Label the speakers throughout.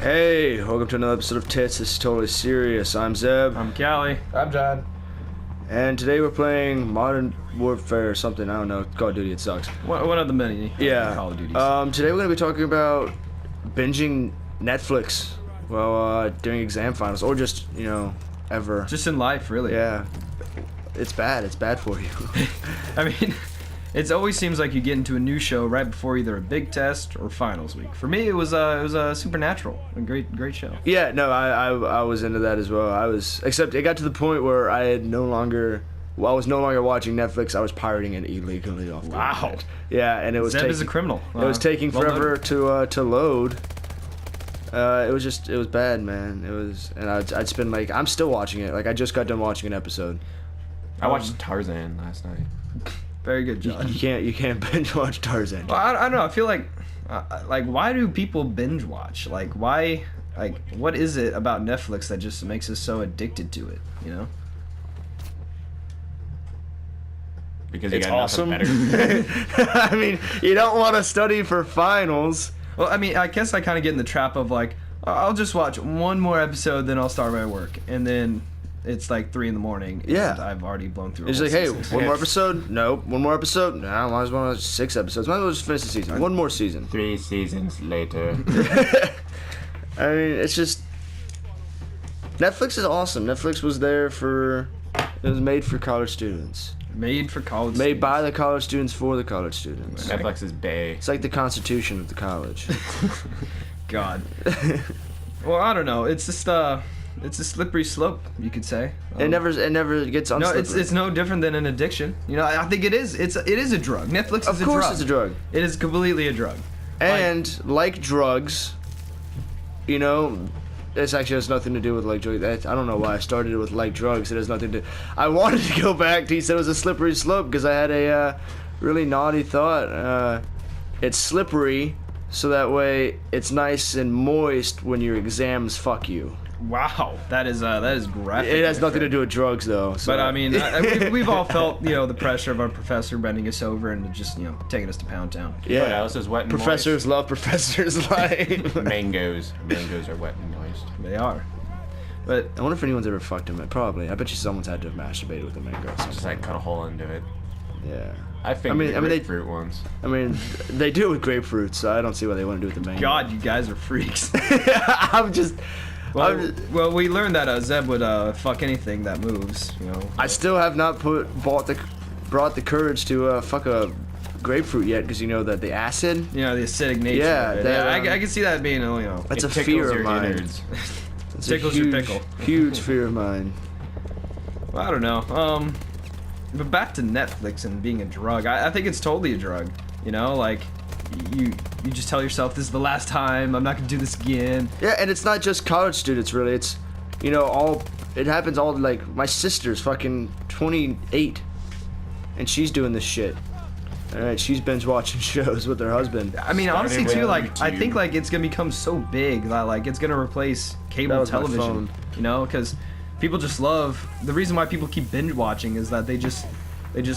Speaker 1: Hey, welcome to another episode of Tits. This is totally serious. I'm Zeb.
Speaker 2: I'm Callie.
Speaker 3: I'm John.
Speaker 1: And today we're playing Modern Warfare or something. I don't know. Call of Duty, it sucks.
Speaker 2: One of the many Call of Duties.
Speaker 1: Today we're going to be talking about binging Netflix while during exam finals. Or just, ever.
Speaker 2: Just in life, really.
Speaker 1: Yeah. It's bad. It's bad for you.
Speaker 2: I mean, it always seems like you get into a new show right before either a big test or finals week. For me, it was Supernatural, a great show.
Speaker 1: Yeah, no, I was into that as well. Except it got to the point where I was no longer watching Netflix. I was pirating it illegally off the
Speaker 2: Wow.
Speaker 1: internet. Yeah, and it was
Speaker 2: Zeb is a criminal.
Speaker 1: It was taking
Speaker 2: well
Speaker 1: forever to load. It was bad, man. I'd spend I'm still watching it. Like I just got done watching an episode.
Speaker 3: I watched Tarzan last night.
Speaker 2: Very good, John.
Speaker 1: You can't binge watch Tarzan.
Speaker 2: Well, I don't know. I feel like why do people binge watch? Why? What is it about Netflix that just makes us so addicted to it?
Speaker 3: Because you
Speaker 1: It's
Speaker 3: got
Speaker 1: awesome.
Speaker 3: nothing better.
Speaker 1: I mean, you don't want to study for finals.
Speaker 2: Well, I mean, I guess I kind of get in the trap of I'll just watch one more episode, then I'll start my work, and then it's 3 in the morning. And
Speaker 1: Yeah.
Speaker 2: I've already blown through.
Speaker 1: It's
Speaker 2: a
Speaker 1: like,
Speaker 2: whole
Speaker 1: hey,
Speaker 2: season.
Speaker 1: one more episode? Nope. One more episode? Nah, might as well watch 6 episodes. Might as well just finish the season. One more season.
Speaker 3: 3 seasons later.
Speaker 1: I mean, it's just... Netflix is awesome. Netflix was there for... It was made for college students.
Speaker 2: Made for college.
Speaker 1: Made by the college students for the college students.
Speaker 3: Netflix is bae.
Speaker 1: It's like the constitution of the college.
Speaker 2: God. Well, I don't know. It's just it's a slippery slope, you could say.
Speaker 1: It never gets
Speaker 2: No,
Speaker 1: unslippery.
Speaker 2: it's no different than an addiction. I think it is. It is a drug. Netflix is a drug.
Speaker 1: Of course it's a drug.
Speaker 2: It is completely a drug.
Speaker 1: And like drugs, this actually has nothing to do with drugs. I don't know why I started it with drugs. It has nothing to. I wanted to go back to. He said it was a slippery slope because I had a really naughty thought. It's slippery, so that way it's nice and moist when your exams fuck you.
Speaker 2: Wow, that is graphic.
Speaker 1: It has nothing to do with drugs though. So.
Speaker 2: But I mean, we've all felt the pressure of our professor bending us over and just taking us to Pound Town.
Speaker 1: Yeah.
Speaker 3: What else is wet and
Speaker 1: Professors love professors' life.
Speaker 3: Mangoes. Mangoes are wet and moist.
Speaker 2: They are. But
Speaker 1: I wonder if anyone's ever fucked him. Probably. I bet you someone's had to have masturbated with a mango. Or
Speaker 3: Just
Speaker 1: something.
Speaker 3: cut a hole into it.
Speaker 1: Yeah.
Speaker 3: I fingered
Speaker 1: they-
Speaker 3: grapefruit once.
Speaker 1: I mean, they do it with grapefruit, so I don't see why they wouldn't do it with the mango.
Speaker 2: God, you guys are freaks.
Speaker 1: I'm just.
Speaker 2: Well, we learned that Zeb would fuck anything that moves.
Speaker 1: I still have not brought the courage to fuck a grapefruit yet, because that the acid.
Speaker 2: The acidic nature.
Speaker 1: Yeah,
Speaker 2: of it.
Speaker 1: that,
Speaker 2: I can see that being
Speaker 1: That's
Speaker 3: It
Speaker 1: a
Speaker 3: tickles
Speaker 1: fear
Speaker 3: your
Speaker 1: of mine.
Speaker 3: innards.
Speaker 1: It's
Speaker 2: Tickles
Speaker 1: a
Speaker 2: your
Speaker 1: huge,
Speaker 2: pickle.
Speaker 1: huge fear of mine.
Speaker 2: Well, I don't know. But back to Netflix and being a drug. I think it's totally a drug. You just tell yourself this is the last time. I'm not gonna do this again.
Speaker 1: Yeah, and it's not just college students, really. It's, it happens all, my sister's fucking 28, and she's doing this shit. Alright, she's binge watching shows with her husband.
Speaker 2: I mean,
Speaker 3: Started
Speaker 2: honestly,
Speaker 3: with
Speaker 2: too, I
Speaker 3: YouTube.
Speaker 2: think, it's gonna become so big that, it's gonna replace
Speaker 1: That
Speaker 2: cable
Speaker 1: was my
Speaker 2: television.
Speaker 1: phone.
Speaker 2: Because people just love... The reason why people keep binge watching is that they just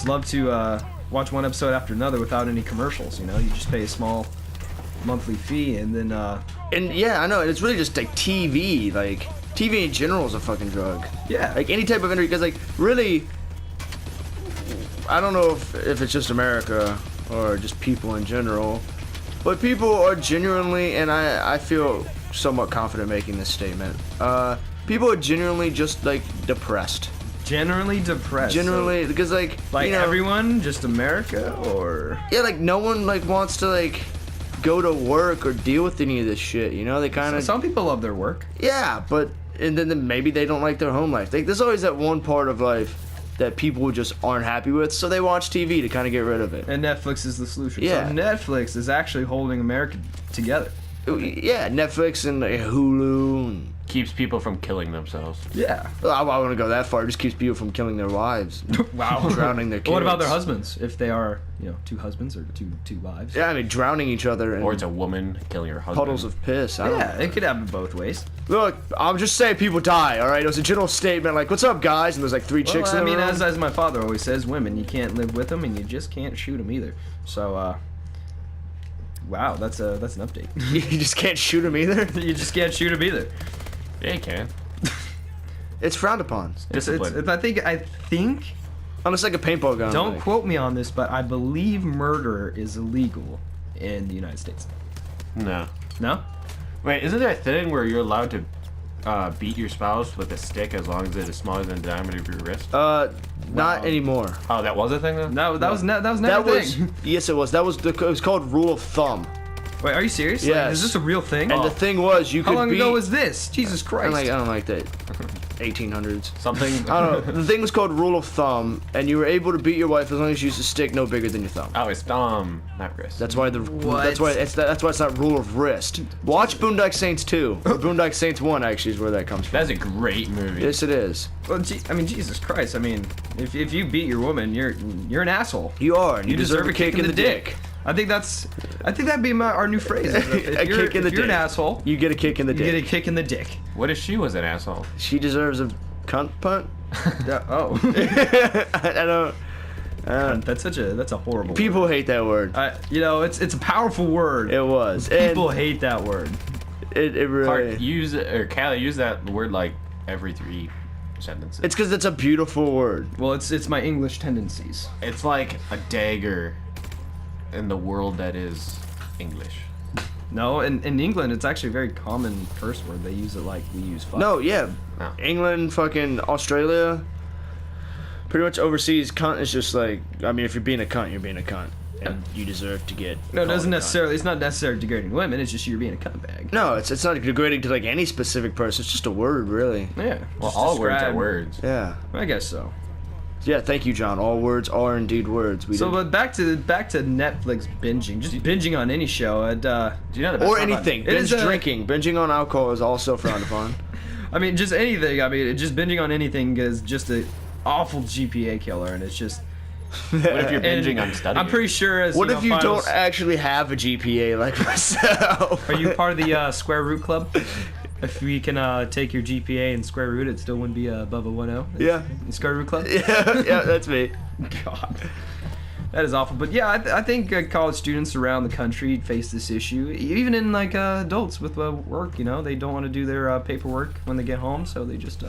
Speaker 2: love to watch one episode after another without any commercials, You just pay a small monthly fee, and then...
Speaker 1: And yeah, I know, and it's really just TV. TV in general is a fucking drug.
Speaker 2: Yeah.
Speaker 1: Any type of energy, because really, I don't know if it's just America or just people in general, but people are genuinely, and I feel somewhat confident making this statement, people are genuinely just depressed.
Speaker 2: Generally depressed.
Speaker 1: Generally, because
Speaker 2: everyone, just America, or...
Speaker 1: yeah, no one wants to go to work or deal with any of this shit. They kind of...
Speaker 2: Some people love their work.
Speaker 1: Yeah, but and then maybe they don't like their home life. There's always that one part of life that people just aren't happy with, so they watch TV to kind of get rid of it.
Speaker 2: And Netflix is the solution.
Speaker 1: Yeah.
Speaker 2: So Netflix is actually holding America together.
Speaker 1: Yeah, Netflix and Hulu. And,
Speaker 3: Keeps people from killing themselves.
Speaker 2: Yeah.
Speaker 1: well, I want to go that far. It just keeps people from killing their wives,
Speaker 2: Wow.
Speaker 1: drowning their kids.
Speaker 2: What about their husbands? If they are, two husbands or two wives.
Speaker 1: Yeah, I mean, drowning each other in
Speaker 3: Or it's a woman killing her husband.
Speaker 1: puddles of piss. I don't
Speaker 2: Yeah,
Speaker 1: know.
Speaker 2: it could happen both ways.
Speaker 1: Look, I'm just saying people die, all right? It was a general statement, what's up, guys? And there's 3 chicks
Speaker 2: Well,
Speaker 1: in
Speaker 2: I
Speaker 1: the
Speaker 2: mean,
Speaker 1: room.
Speaker 2: as my father always says, women, you can't live with them and you just can't shoot them either. So, Wow, that's an update.
Speaker 1: You just can't shoot him either.
Speaker 2: You just can't shoot him either.
Speaker 3: Yeah, you can.
Speaker 1: It's frowned upon.
Speaker 3: Discipline.
Speaker 2: I think.
Speaker 1: Unless like a paintball gun.
Speaker 2: Don't
Speaker 1: like.
Speaker 2: quote me on this, but I believe murder is illegal in the United States.
Speaker 3: No.
Speaker 2: No?
Speaker 3: Wait, isn't there a thing where you're allowed to beat your spouse with a stick as long as it is smaller than the diameter of your wrist?
Speaker 1: Not anymore.
Speaker 3: Oh, that was a thing then?
Speaker 2: No, that was never
Speaker 1: That
Speaker 2: a
Speaker 1: was
Speaker 2: thing.
Speaker 1: yes, it was. It was called rule of thumb.
Speaker 2: Wait, are you serious?
Speaker 1: Yes.
Speaker 2: Like, is this a real thing?
Speaker 1: And the thing was, you
Speaker 2: How
Speaker 1: could
Speaker 2: long
Speaker 1: beat.
Speaker 2: ago was this? Jesus Christ.
Speaker 1: I don't like that. 1800s.
Speaker 3: Something.
Speaker 1: I don't know. The thing was called rule of thumb, and you were able to beat your wife as long as you used a stick no bigger than your thumb.
Speaker 3: Oh, it's thumb, not wrist.
Speaker 1: That's why
Speaker 2: What?
Speaker 1: That's why it's not rule of wrist. Watch Boondock Saints 2. Or Boondock Saints 1 actually is where that comes from.
Speaker 3: That's a great movie.
Speaker 1: Yes, it is.
Speaker 2: Well, I mean, Jesus Christ. I mean, if you beat your woman, you're an asshole.
Speaker 1: You are. And
Speaker 2: You deserve a kick in the dick. I think that'd be our new phrase. If you're an asshole,
Speaker 1: You get a kick in the
Speaker 2: you
Speaker 1: dick.
Speaker 2: get a kick in the dick.
Speaker 3: What if she was an asshole?
Speaker 1: She deserves a cunt punt.
Speaker 2: Oh.
Speaker 1: I don't.
Speaker 2: That's a horrible
Speaker 1: People
Speaker 2: word.
Speaker 1: hate that word.
Speaker 2: It's a powerful word.
Speaker 1: It was.
Speaker 2: People
Speaker 1: And
Speaker 2: hate that word.
Speaker 1: it really.
Speaker 3: Clark, Callie, use that word like every 3 sentences.
Speaker 1: It's because it's a beautiful word.
Speaker 2: Well, it's my English tendencies.
Speaker 3: It's like a dagger in the world that is English.
Speaker 2: No, in England, it's actually a very common curse word. They use it like we use fuck.
Speaker 1: No, yeah.
Speaker 3: No.
Speaker 1: England, fucking Australia. Pretty much overseas, cunt is just like. I mean, if you're being a cunt, you're being a cunt, and you deserve to get.
Speaker 2: No, it
Speaker 1: called
Speaker 2: doesn't
Speaker 1: a cunt.
Speaker 2: necessarily. It's not necessarily degrading women. It's just you're being a cunt bag.
Speaker 1: No, it's not degrading to like any specific person. It's just a word, really.
Speaker 2: Yeah.
Speaker 3: Well,
Speaker 2: just
Speaker 3: all words are
Speaker 2: describe-
Speaker 3: words.
Speaker 1: Yeah.
Speaker 2: I guess so.
Speaker 1: Yeah. Thank you, John. All words are indeed words. We
Speaker 2: So,
Speaker 1: did-
Speaker 2: but back to Netflix binging. Just binging on any show. And
Speaker 3: Do you know the best
Speaker 1: or
Speaker 3: part about-
Speaker 1: anything.
Speaker 2: It is
Speaker 1: Binge
Speaker 2: a-
Speaker 1: drinking. Binging on alcohol is also frowned upon.
Speaker 2: I mean, just anything. I mean, just binging on anything is just a awful GPA killer, and it's just.
Speaker 3: What if you're
Speaker 2: and
Speaker 3: binging on studying?
Speaker 2: I'm pretty sure. As
Speaker 1: What
Speaker 2: you
Speaker 1: if
Speaker 2: know,
Speaker 1: you
Speaker 2: finals-
Speaker 1: don't actually have a GPA like myself?
Speaker 2: Are you part of the square root club? If we can take your GPA and square root, it still wouldn't be above a 1.0.
Speaker 1: Yeah.
Speaker 2: The square root club.
Speaker 1: Yeah, that's me.
Speaker 2: God, that is awful. But yeah, I think college students around the country face this issue. Even in like adults with work, they don't want to do their paperwork when they get home, so they just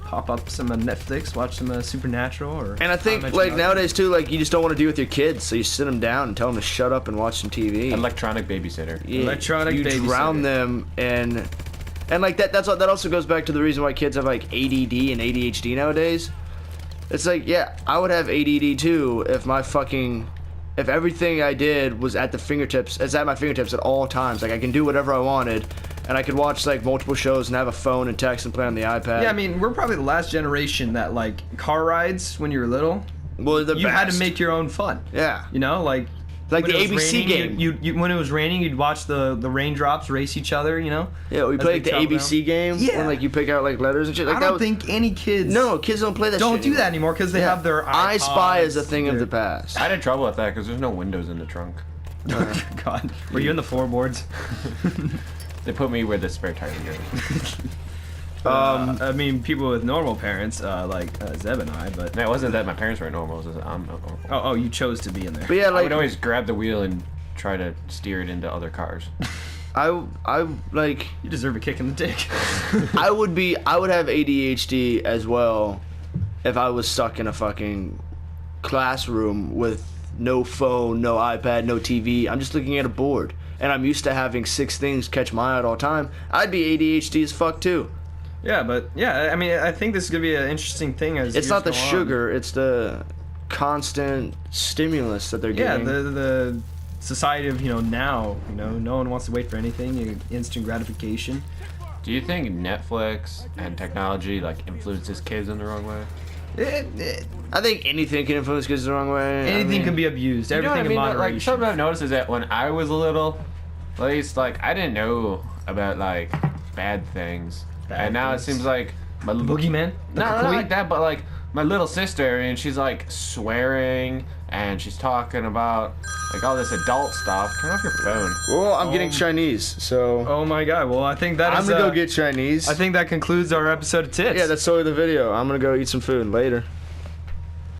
Speaker 2: pop up some Netflix, watch some Supernatural, or.
Speaker 1: And I think
Speaker 2: How I Met
Speaker 1: like
Speaker 2: Your Mother.
Speaker 1: nowadays too, like you just don't want to do with your kids, so you sit them down and tell them to shut up and watch some TV.
Speaker 3: Electronic babysitter.
Speaker 1: Yeah,
Speaker 2: Electronic
Speaker 1: you
Speaker 2: babysitter.
Speaker 1: drown them and like that also goes back to the reason why kids have like ADD and ADHD nowadays. It's like, yeah, I would have ADD too if everything I did was at my fingertips at all times. Like I can do whatever I wanted, and I could watch like multiple shows and have a phone and text and play on the iPad.
Speaker 2: Yeah, I mean, we're probably the last generation that like car rides when you were little.
Speaker 1: well, the
Speaker 2: You had to
Speaker 1: best.
Speaker 2: make your own fun.
Speaker 1: Yeah. Like
Speaker 2: when
Speaker 1: the
Speaker 2: it was
Speaker 1: ABC
Speaker 2: raining,
Speaker 1: game.
Speaker 2: You when it was raining, you'd watch the raindrops race each other.
Speaker 1: Yeah, we
Speaker 2: as
Speaker 1: played
Speaker 2: they
Speaker 1: like, the
Speaker 2: travel
Speaker 1: ABC game.
Speaker 2: Yeah.
Speaker 1: When like you pick out like letters and shit. Like
Speaker 2: I
Speaker 1: that
Speaker 2: don't
Speaker 1: was,
Speaker 2: think any kids.
Speaker 1: No, kids don't play that.
Speaker 2: don't
Speaker 1: shit
Speaker 2: do that anymore because they
Speaker 1: Yeah.
Speaker 2: have their
Speaker 1: I Spy is a
Speaker 2: iPods,
Speaker 1: thing of
Speaker 2: their-
Speaker 1: the past.
Speaker 3: I had trouble with that because there's no windows in the trunk.
Speaker 2: God, were you in the floorboards?
Speaker 3: They put me where the spare tire goes.
Speaker 2: I mean, people with normal parents, like Zeb and I, but
Speaker 3: No, it wasn't that my parents weren't normal. It was that I'm not normal.
Speaker 2: oh, you chose to be in there.
Speaker 1: But yeah,
Speaker 3: I
Speaker 1: like
Speaker 3: would always grab the wheel and try to steer it into other cars.
Speaker 1: I like
Speaker 2: You deserve a kick in the dick.
Speaker 1: I would have ADHD as well if I was stuck in a fucking classroom with no phone, no iPad, no TV. I'm just looking at a board, and I'm used to having 6 things catch my eye at all time. I'd be ADHD as fuck too.
Speaker 2: Yeah, but yeah, I mean, I think this is gonna be an interesting thing as
Speaker 1: It's
Speaker 2: years
Speaker 1: not the
Speaker 2: go on.
Speaker 1: sugar, it's the constant stimulus that they're
Speaker 2: Yeah,
Speaker 1: getting.
Speaker 2: the society of now, no one wants to wait for anything. Instant gratification.
Speaker 3: Do you think Netflix and technology like influences kids in the wrong way?
Speaker 1: I think anything can influence kids the wrong way.
Speaker 2: Anything can be abused.
Speaker 3: You know what
Speaker 2: Everything
Speaker 3: I mean?
Speaker 2: in moderation.
Speaker 3: Like something I've noticed is that when I was little, at least like I didn't know about like bad things,
Speaker 2: Bad
Speaker 3: and now
Speaker 2: things.
Speaker 3: it seems like my
Speaker 2: Boogeyman? The
Speaker 3: not
Speaker 2: Kukui?
Speaker 3: like that, but like my little sister, and she's like swearing and she's talking about like all this adult stuff. Turn off your phone.
Speaker 1: Well, I'm getting Chinese, so
Speaker 2: Oh my god, well I think that
Speaker 1: I'm
Speaker 2: is,
Speaker 1: gonna go get Chinese.
Speaker 2: I think that concludes our episode of Tits.
Speaker 1: Yeah, that's totally the video. I'm gonna go eat some food later.